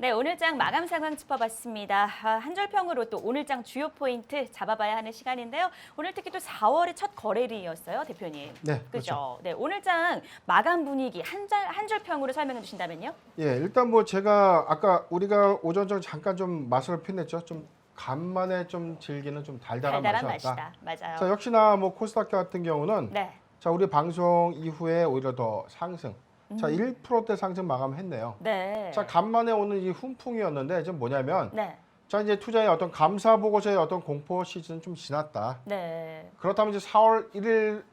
네, 오늘장 마감 상황 짚어봤습니다. 한줄평으로 또 오늘장 주요 포인트 잡아봐야 하는 시간인데요. 오늘 특히 또 4월의 첫 거래일이었어요, 대표님. 네, 그죠? 그렇죠. 네, 오늘장 마감 분위기 한줄평으로 설명해 주신다면요? 예, 일단 뭐 제가 아까 우리가 오전전 잠깐 좀 맛을 표현했죠. 좀 간만에 좀 즐기는 좀 달달한 달달한 맛이었다. 맛이다. 맞아요. 자, 역시나 뭐 코스닥 같은 경우는 네. 자, 우리 방송 이후에 오히려 더 상승. 자, 1%대 상승 마감했네요. 네. 자, 간만에 오는 이 훈풍이었는데 지금 뭐냐면 네. 자, 이제 투자의 어떤 감사 보고서의 어떤 공포 시즌은 좀 지났다. 네. 그렇다면 이제 4월 1일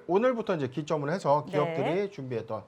오늘부터 이제 기점을 해서 기업들이 네. 준비했던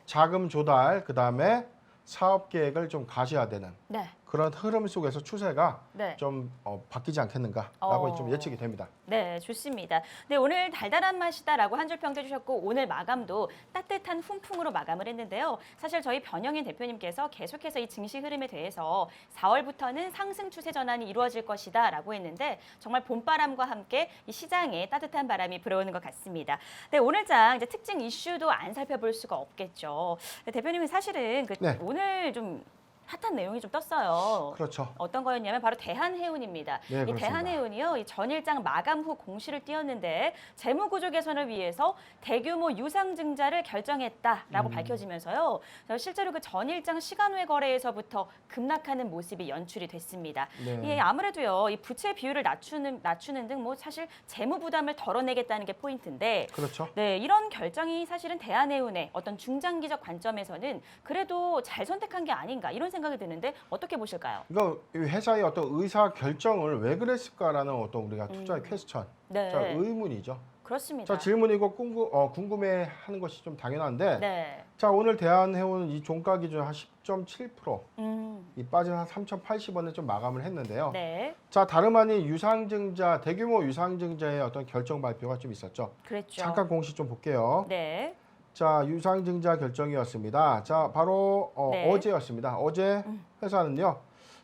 자금 조달 그다음에 사업 계획을 좀 가셔야 되는 네. 그런 흐름 속에서 추세가 네. 좀 바뀌지 않겠는가라고 좀 예측이 됩니다. 네, 좋습니다. 네, 오늘 달달한 맛이다라고 한 줄 평도 해주셨고 오늘 마감도 따뜻한 훈풍으로 마감을 했는데요. 사실 저희 변영인 대표님께서 계속해서 이 증시 흐름에 대해서 4월부터는 상승 추세 전환이 이루어질 것이다라고 했는데 정말 봄바람과 함께 이 시장에 따뜻한 바람이 불어오는 것 같습니다. 네, 오늘장 이제 특징 이슈도 안 살펴볼 수가 없겠죠. 네, 대표님이 사실은 네. 오늘 좀 핫한 내용이 좀 떴어요. 그렇죠. 어떤 거였냐면 바로 대한해운입니다. 네, 이 그렇습니다. 대한해운이요, 이 전일장 마감 후 공시를 띄웠는데 재무구조 개선을 위해서 대규모 유상증자를 결정했다라고 밝혀지면서요. 실제로 그 전일장 시간외 거래에서부터 급락하는 모습이 연출이 됐습니다. 네. 이 아무래도요, 이 부채 비율을 낮추는 등 뭐 사실 재무 부담을 덜어내겠다는 게 포인트인데. 그렇죠. 네, 이런 결정이 사실은 대한해운의 어떤 중장기적 관점에서는 그래도 잘 선택한 게 아닌가 이런 생각이 드는데 어떻게 보실까요? 이거 회사의 어떤 의사 결정을 왜 그랬을까라는 어떤 우리가 투자의 퀘스천, 네, 자, 의문이죠. 그렇습니다. 자, 질문이고 궁금해하는 것이 좀 당연한데, 네, 자, 오늘 대한해운은 이 종가 기준 한 10.7%, 이 빠진 한 3,080원에 좀 마감을 했는데요. 네, 자, 다름 아닌 유상증자, 대규모 유상증자의 어떤 결정 발표가 좀 있었죠. 그랬죠. 잠깐 공시 좀 볼게요. 네, 자, 유상증자 결정이었습니다. 자, 바로 네. 어제였습니다. 어제 회사는요,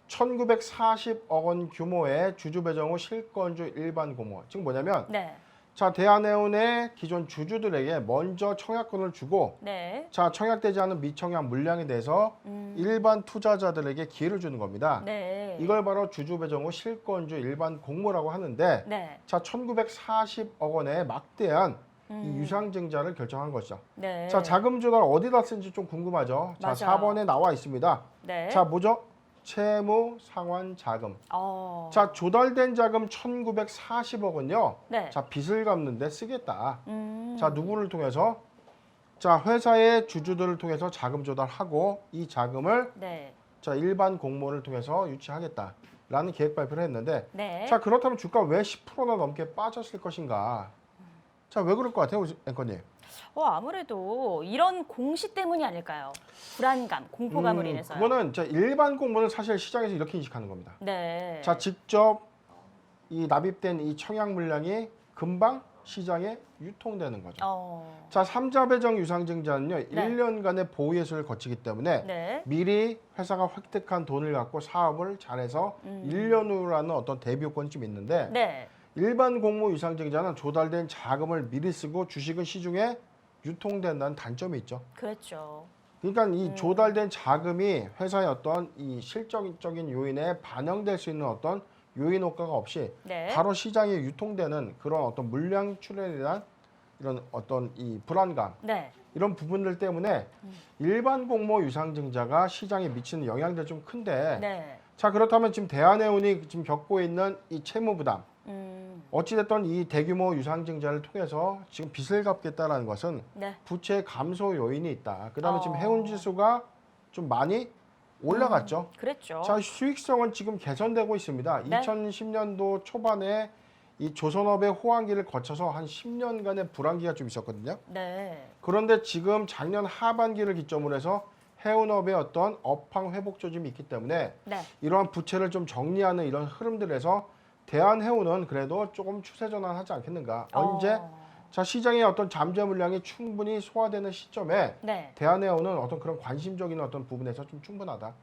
1,940억 원 규모의 주주 배정 후 실권주 일반 공모. 지금 뭐냐면, 네, 자, 대한해운의 기존 주주들에게 먼저 청약권을 주고, 네, 자, 청약되지 않은 미청약 물량에 대해서 일반 투자자들에게 기회를 주는 겁니다. 네, 이걸 바로 주주 배정 후 실권주 일반 공모라고 하는데, 네, 자, 1,940억 원의 막대한 이 유상증자를 결정한 것이죠. 네. 자, 자금 조달 어디다 쓴지 좀 궁금하죠. 자, 맞아요. 4번에 나와 있습니다. 네. 자, 뭐죠? 채무 상환 자금. 어, 자, 조달된 자금 1,940억은요. 네, 자, 빚을 갚는데 쓰겠다. 음, 자, 누구를 통해서? 자, 회사의 주주들을 통해서 자금 조달하고 이 자금을 네, 자, 일반 공모를 통해서 유치하겠다라는 계획 발표를 했는데 네. 자, 그렇다면 주가 왜 10%나 넘게 빠졌을 것인가? 자, 왜 그럴 것 같아요, 앵커님? 아무래도 이런 공시 때문이 아닐까요? 불안감, 공포감으로 인해서요. 그거는 일반 공모는 사실 시장에서 이렇게 인식하는 겁니다. 네. 자, 직접 이 납입된 이 청약 물량이 금방 시장에 유통되는 거죠. 자, 3자 배정 유상증자는요, 네. 1년간의 보유 예수를 거치기 때문에 네. 미리 회사가 획득한 돈을 갖고 사업을 잘해서 1년 후라는 어떤 대비 요건이 좀 있는데 네. 일반 공모 유상증자는 조달된 자금을 미리 쓰고 주식은 시중에 유통된다는 단점이 있죠. 그렇죠. 그러니까 이 조달된 자금이 회사의 어떤 이 실적인 요인에 반영될 수 있는 어떤 요인 효과가 없이 네. 바로 시장에 유통되는 그런 어떤 물량 출현에 대한 이런 어떤 이 불안감 네. 이런 부분들 때문에 일반 공모 유상증자가 시장에 미치는 영향들이 좀 큰데 네. 자, 그렇다면 지금 대한해운이 지금 겪고 있는 이 채무 부담 어찌됐든 이 대규모 유상증자를 통해서 지금 빚을 갚겠다라는 것은 네. 부채 감소 요인이 있다. 그다음에 지금 어. 해운 지수가 좀 많이 올라갔죠. 그랬죠. 자, 수익성은 지금 개선되고 있습니다. 네. 2010년도 초반에 이 조선업의 호황기를 거쳐서 한 10년간의 불황기가 좀 있었거든요. 네. 그런데 지금 작년 하반기를 기점으로 해서 해운업의 어떤 업황 회복 조짐이 있기 때문에 네. 이러한 부채를 좀 정리하는 이런 흐름들에서 대한해운은 그래도 조금 추세 전환하지 않겠는가. 언제? 자, 시장의 어떤 잠재 물량이 충분히 소화되는 시점에 네. 대한해운은 어떤 그런 관심적인 어떤 부분에서 좀 충분하다.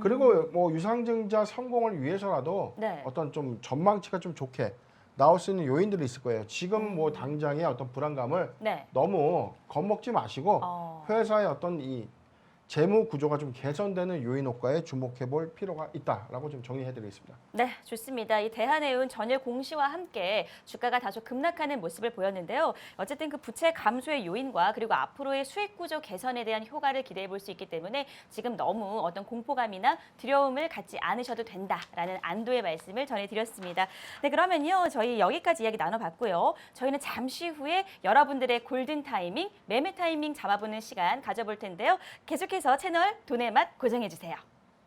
그리고 뭐 유상증자 성공을 위해서라도 네. 어떤 좀 전망치가 좀 좋게 나올 수 있는 요인들이 있을 거예요. 지금 뭐 당장의 어떤 불안감을 네. 너무 겁먹지 마시고 어. 회사의 어떤 이 재무 구조가 좀 개선되는 요인 효과에 주목해 볼 필요가 있다라고 좀 정리해 드리겠습니다. 네, 좋습니다. 이 대한해운 전일 공시와 함께 주가가 다소 급락하는 모습을 보였는데요. 어쨌든 그 부채 감소의 요인과 그리고 앞으로의 수익 구조 개선에 대한 효과를 기대해 볼 수 있기 때문에 지금 너무 어떤 공포감이나 두려움을 갖지 않으셔도 된다라는 안도의 말씀을 전해드렸습니다. 네, 그러면요. 저희 여기까지 이야기 나눠봤고요. 저희는 잠시 후에 여러분들의 골든 타이밍, 매매 타이밍 잡아보는 시간 가져볼 텐데요. 계속해서 채널 돈의 맛 고정해 주세요.